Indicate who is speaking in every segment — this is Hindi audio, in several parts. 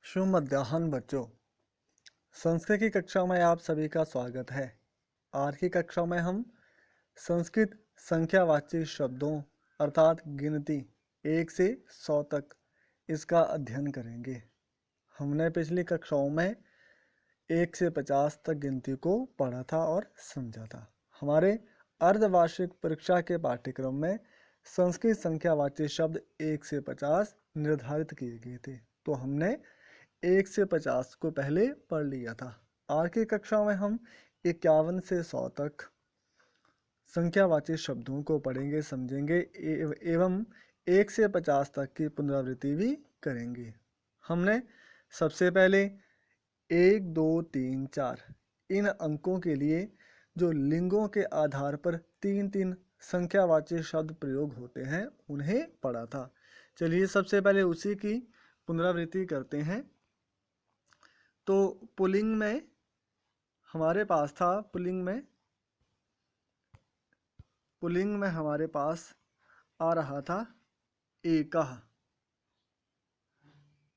Speaker 1: शुभ मध्याह्न बच्चों। संस्कृत की कक्षा में आप सभी का स्वागत है। आज की कक्षा में हम संस्कृत संख्यावाची शब्दों अर्थात गिनती 1 से 100 तक इसका अध्ययन करेंगे। हमने पिछली कक्षाओं में 1 से 50 तक गिनती को पढ़ा था और समझा था। हमारे अर्धवार्षिक परीक्षा के पाठ्यक्रम में संस्कृत संख्यावाची शब्द 1 से 50 निर्धारित किए गए थे, तो हमने 1 से 50 को पहले पढ़ लिया था। आज की कक्षा में हम 51 से 100 तक संख्यावाची शब्दों को पढ़ेंगे, समझेंगे एवं 1 से 50 तक की पुनरावृत्ति भी करेंगे। हमने सबसे पहले 1, 2, 3, 4 इन अंकों के लिए जो लिंगों के आधार पर 3-3 संख्यावाची शब्द प्रयोग होते हैं उन्हें पढ़ा था। चलिए सबसे पहले उसी की पुनरावृत्ति करते हैं। तो पुल्लिंग में हमारे पास था, पुल्लिंग में हमारे पास आ रहा था एकः,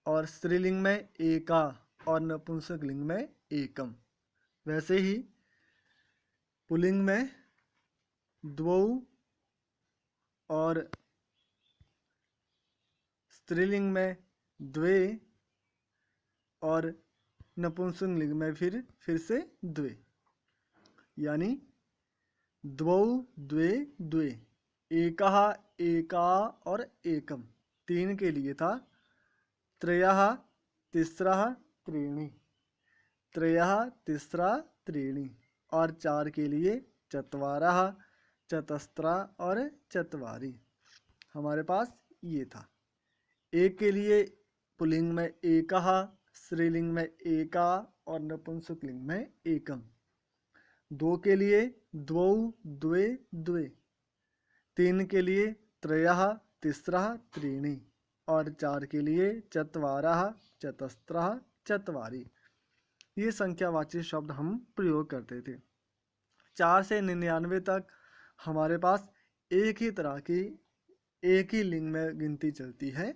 Speaker 1: और स्त्रीलिंग में एका और नपुंसक लिंग में एकम। वैसे ही पुल्लिंग में द्वौ और स्त्रीलिंग में द्वे और नपुंसक लिंग में फिर से द्वे, यानी द्वौ द्वे द्वे, एकः एका और एकम। 3 के लिए था त्रयः तिस्रः त्रीणि, त्रयः तिस्रा त्रीणि, और 4 के लिए चत्वारः चतस्रा और चत्वारि। हमारे पास ये था। 1 के लिए पुल्लिंग में एकः, स्त्रीलिंग में एका और नपुंसक लिंग में एकम। 2 के लिए द्वौ द्वे द्वे, 3 के लिए त्रयः तिस्रः त्रीणि, और 4 के लिए चत्वारः चतस्रः चत्वारि। ये संख्यावाची शब्द हम प्रयोग करते थे। 4 से 99 तक हमारे पास एक ही तरह की एक ही लिंग में गिनती चलती है,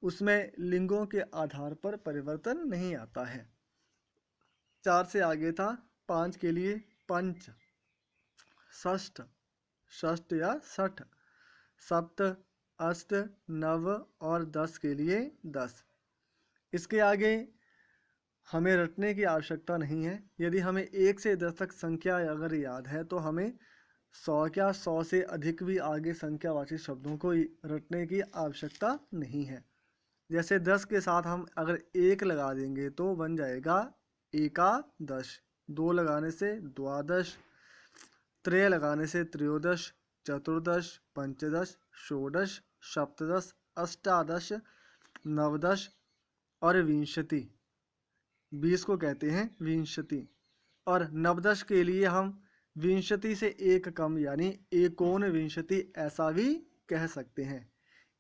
Speaker 1: उसमें लिंगों के आधार पर परिवर्तन नहीं आता है। 4 से आगे था 5 के लिए पंच, षष्ठ, षष्ठ या छठ, सप्त, अष्ट, नव, और 10 के लिए 10। इसके आगे हमें रटने की आवश्यकता नहीं है। यदि हमें 1 से 10 तक संख्या अगर याद है तो हमें 100 से अधिक भी आगे संख्यावाची शब्दों को रटने की आवश्यकता नहीं है। जैसे 10 के साथ हम अगर 1 लगा देंगे तो बन जाएगा एकादश, 2 लगाने से द्वादश, 3 लगाने से त्रयोदश, चतुर्दश, पंचदश, षोडश, सप्तदश, अष्टादश, नवदश और विंशति। 20 को कहते हैं विंशति। और नवदश के लिए हम विंशति से एक कम यानी एकोन विंशति ऐसा भी कह सकते हैं।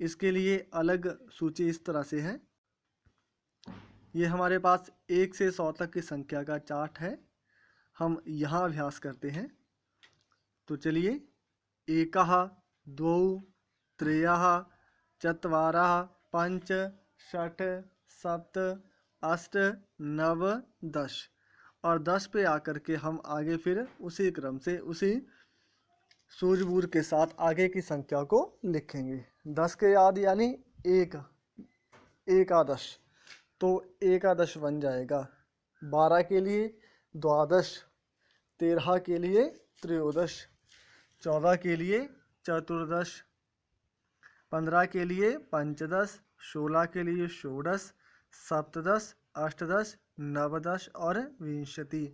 Speaker 1: इसके लिए अलग सूची इस तरह से है। ये हमारे पास 1 से 100 तक की संख्या का चार्ट है। हम यहाँ अभ्यास करते हैं। तो चलिए, एकः, द्वौ, त्रयः, चत्वारः, पंच, षट्, सप्त, अष्ट, नव, 10, और 10 पे आकर के हम आगे फिर उसी क्रम से उसी सूझबूझ के साथ आगे की संख्या को लिखेंगे। 10 के याद यानी एक, एकादश, तो एकादश बन जाएगा। 12 के लिए द्वादश, 13 के लिए त्रयोदश, 14 के लिए चतुर्दश, 15 के लिए पंचदश, 16 के लिए षोडश, सप्तदश, अष्टदश, नवदश और विंशति।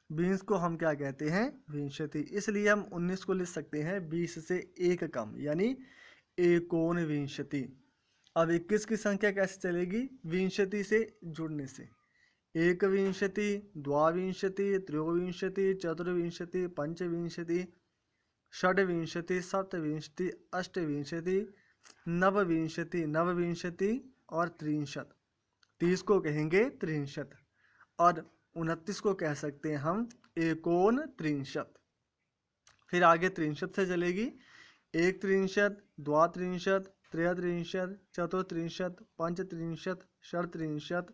Speaker 1: 20 को हम क्या कहते हैं? विंशति। इसलिए हम 19 को लिख सकते हैं 20 से एक कम यानी एकोन विंशति। अब 21 की संख्या कैसे चलेगी? विंशति से जुड़ने से। एक विंशति, द्वाविंशति, त्रयोविंशति, चतुर्विंशति, पंचविंशति, षड्विंशति, सप्तविंशति, अष्टविंशति, नवविंशति, नवविंशति और त्रिंशत। 30 को कहेंगे त्रिंशत, और 29 को कह सकते हैं हम एकोन त्रिंशत। फिर आगे त्रिंशत से चलेगी। एक त्रिंशत, द्वात्रिंशत, त्रयत्रिंशत, चतुर्त्रिंशत, पंचत्रिंशत, षड्त्रिंशत्,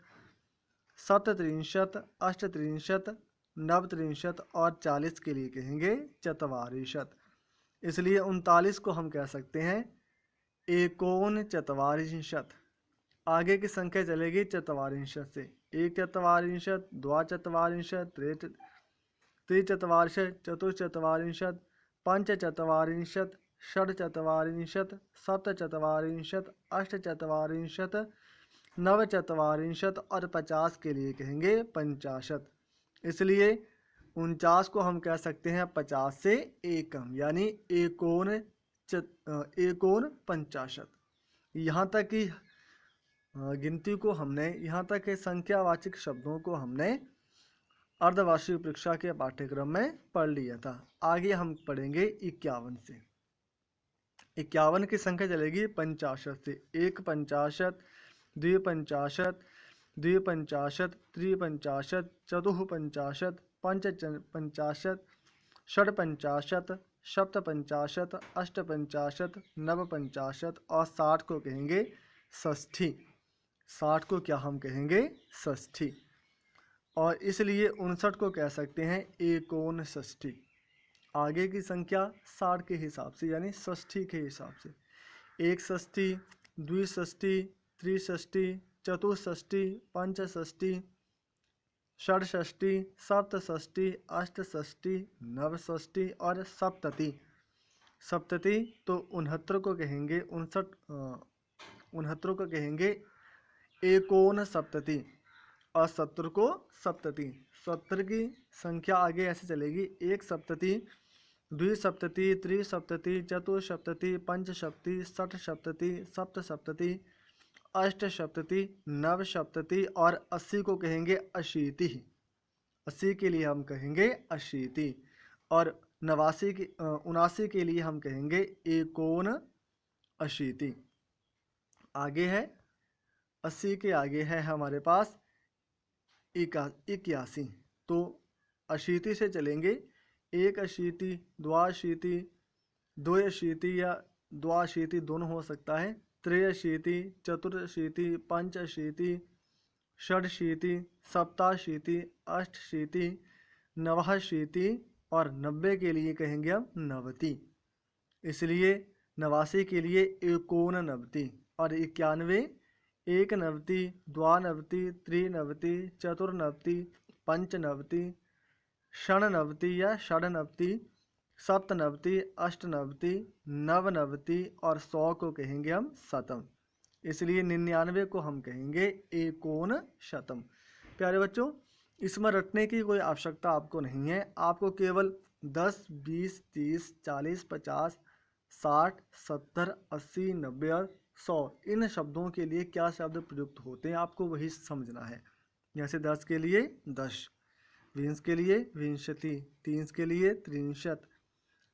Speaker 1: सप्तत्रिंशत्, अष्टत्रिंशत्, नवत्रिंशत् और 40 के लिए कहेंगे चत्वारिंशत्। इसलिए 39 को हम कह सकते हैं एकोनचत्वारिंशत्। आगे की संख्या चलेगी चत्वारिंशत् से। एक चत्वारिंशत्, द्वाचत्वारिंशत्, त्रिचत्वारिंशत्, चतुश्चत्वारिंशत्, पंचचत्वारिंशत्, षड्चत्वारिंशत्, सप्तचत्वारिंशत्, अष्टचत्वारिंशत्, नवचत्वारिंशत् और 50 के लिए कहेंगे पंचाशत्। इसलिए 49 को हम कह सकते हैं 50 से एकम, यानी एकोन पंचाशत। यहाँ तक की गिनती को हमने, यहाँ तक के संख्यावाचक शब्दों को हमने अर्धवार्षिक परीक्षा के पाठ्यक्रम में पढ़ लिया था। आगे हम पढ़ेंगे 51 से। 51 की संख्या चलेगी पंचाशत से। एक पंचाशत, द्विपंचाशत, द्विपंचाशत, त्रिपंचाशत, चतुःपंचाशत, पंचपंचाशत, षड्पंचाशत, सप्तपंचाशत, अष्टपंचाशत, नवपंचाशत और 60 को कहेंगे षष्ठी। 60 को क्या हम कहेंगे? षष्ठी। और इसलिए 59 को कह सकते हैं एकोन षष्ठी। आगे की संख्या 60 के हिसाब से, यानी षष्ठी के हिसाब से। एक षष्ठी, द्विषष्ठी, त्रिषष्ठी, चतुष्षष्ठी, पंचषष्ठी, षड्षष्ठी, सप्तषष्ठी, अष्टषष्ठी, नवषष्ठी और सप्तति। सप्तति तो 69 को कहेंगे 69 को कहेंगे एकोन सप्तति और 70 को सप्तति। 70 की संख्या आगे ऐसे चलेगी। एक सप्तति, द्विसप्तति, त्रिसप्तति, चतुसप्तति, पंचसप्तति, षट्सप्तति, सप्तसप्तति, अष्टसप्तति, नवसप्तति और 80 को कहेंगे अशीति। 80 के लिए हम कहेंगे अशीति और 79 के लिए हम कहेंगे एकोन अशीति। आगे है 80 के आगे है हमारे पास 81। तो अशीति से चलेंगे। एक अशीति, द्वाशीति, द्वयशीति या द्वाशीति दोनों हो सकता है। त्रयशीति, चतुर्शीति, पंचशीति, षड्शीति, सप्ताशीति, अष्टशीति, नवाशीति और 90 के लिए कहेंगे हम नवति। इसलिए 89 के लिए एकोन नवति और 91 एक नवति, द्वानवति, त्रिनवति, चतुर्नवति, पंचनवति, षण्णवति या षड्नवति, सप्तनवति, अष्टनवति, नवनवति और 100 को कहेंगे हम शतम। इसलिए 99 को हम कहेंगे एकोन शतम। प्यारे बच्चों, इसमें रटने की कोई आवश्यकता आपको नहीं है। आपको केवल 10, 20, 30, 40, 50, 60, 70, 80, 90 और 100 इन शब्दों के लिए क्या शब्द प्रयुक्त होते हैं आपको वही समझना है। जैसे 10 के लिए 10, 20 के लिए विंशति, 30 के लिए त्रिंशत,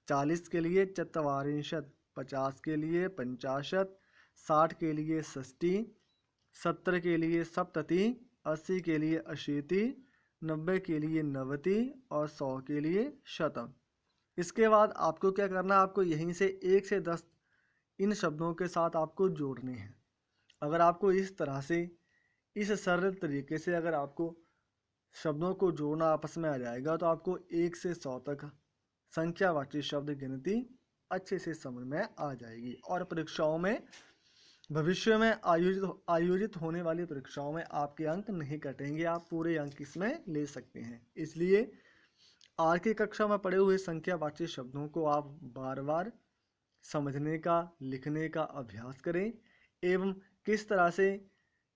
Speaker 1: 40 के लिए चत्वारिंशत, 50 के लिए पंचाशत, 60 के लिए षष्ठी, 70 के लिए सप्तति, 80 के लिए अशीति, 90 के लिए नवति और 100 के लिए शतम। इसके बाद आपको क्या करना है? आपको यहीं से 1 से 10 इन शब्दों के साथ आपको जोड़ने हैं। अगर आपको इस तरह से, इस सरल तरीके से अगर आपको शब्दों को जोड़ना आपस में आ जाएगा तो आपको 1 से 100 तक संख्यावाची शब्द गिनती अच्छे से समझ में आ जाएगी। और परीक्षाओं में, भविष्य में आयोजित होने वाली परीक्षाओं में आपके अंक नहीं कटेंगे, आप पूरे अंक इसमें ले सकते हैं। इसलिए आज की कक्षा में पढ़े हुए संख्यावाची शब्दों को आप बार बार समझने का, लिखने का अभ्यास करें एवं किस तरह से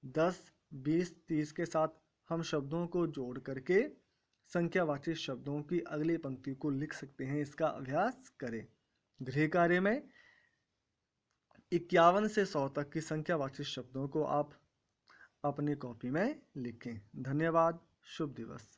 Speaker 1: 10, 20, 30 के साथ हम शब्दों को जोड़ करके संख्यावाची शब्दों की अगली पंक्ति को लिख सकते हैं, इसका अभ्यास करें। गृह कार्य में 51 से 100 तक की संख्यावाची शब्दों को आप अपनी कॉपी में लिखें। धन्यवाद। शुभ दिवस।